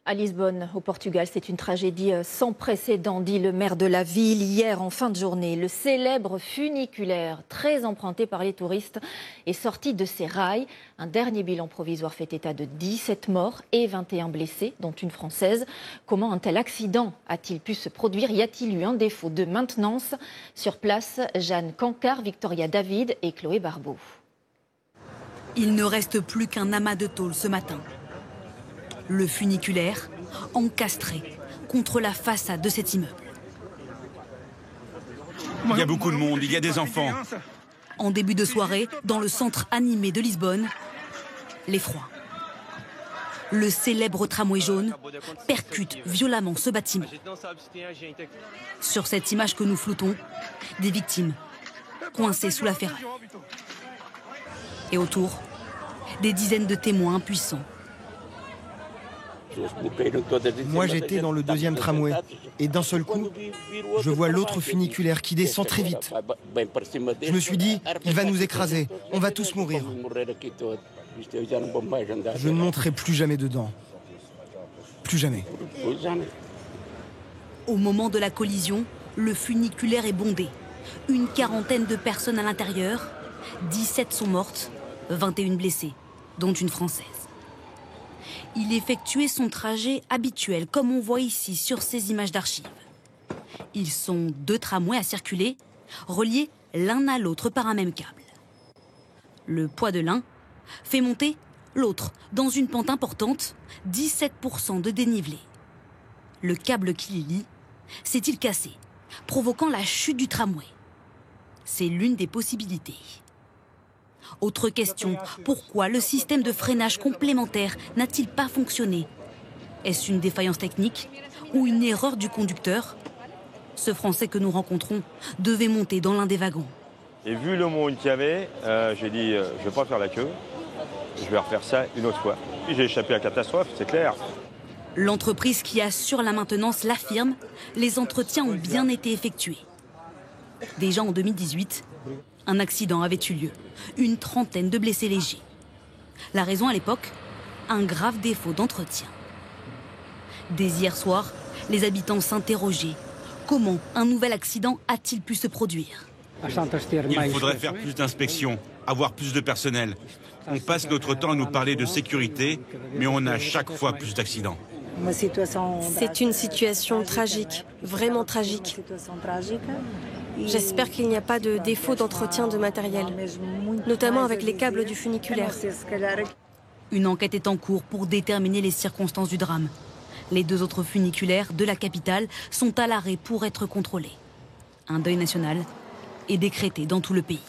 À Lisbonne, au Portugal, c'est une tragédie sans précédent, dit le maire de la ville hier en fin de journée. Le célèbre funiculaire, très emprunté par les touristes, est sorti de ses rails. Un dernier bilan provisoire fait état de 17 morts et 21 blessés, dont une Française. Comment un tel accident a-t-il pu se produire? Y a-t-il eu un défaut de maintenance? Sur place, Jeanne Cancard, Victoria David et Chloé Barbeau. Il ne reste plus qu'un amas de tôle ce matin. Le funiculaire encastré contre la façade de cet immeuble. Il y a beaucoup de monde, il y a des enfants. En début de soirée, dans le centre animé de Lisbonne, l'effroi. Le célèbre tramway jaune percute violemment ce bâtiment. Sur cette image que nous floutons, des victimes coincées sous la ferraille. Et autour, des dizaines de témoins impuissants. Moi, j'étais dans le deuxième tramway et d'un seul coup, je vois l'autre funiculaire qui descend très vite. Je me suis dit, il va nous écraser, on va tous mourir. Je ne monterai plus jamais dedans. Plus jamais. Au moment de la collision, le funiculaire est bondé. Une quarantaine de personnes à l'intérieur, 17 sont mortes, 21 blessées, dont une Française. Il effectuait son trajet habituel, comme on voit ici sur ces images d'archives. Ils sont deux tramways à circuler, reliés l'un à l'autre par un même câble. Le poids de l'un fait monter l'autre dans une pente importante, 17% de dénivelé. Le câble qui les lie s'est-il cassé, provoquant la chute du tramway? C'est l'une des possibilités. Autre question, pourquoi le système de freinage complémentaire n'a-t-il pas fonctionné? Est-ce une défaillance technique ou une erreur du conducteur? Ce Français que nous rencontrons devait monter dans l'un des wagons. Et vu le monde qu'il y avait, j'ai dit, je ne vais pas faire la queue, je vais refaire ça une autre fois. J'ai échappé à la catastrophe, c'est clair. L'entreprise qui assure la maintenance l'affirme, les entretiens ont bien été effectués. Déjà en 2018, un accident avait eu lieu, une trentaine de blessés légers. La raison à l'époque, un grave défaut d'entretien. Dès hier soir, les habitants s'interrogeaient. Comment un nouvel accident a-t-il pu se produire? Il faudrait faire plus d'inspections, avoir plus de personnel. On passe notre temps à nous parler de sécurité, mais on a chaque fois plus d'accidents. C'est une situation tragique, vraiment tragique. J'espère qu'il n'y a pas de défaut d'entretien de matériel, notamment avec les câbles du funiculaire. Une enquête est en cours pour déterminer les circonstances du drame. Les deux autres funiculaires de la capitale sont à l'arrêt pour être contrôlés. Un deuil national est décrété dans tout le pays.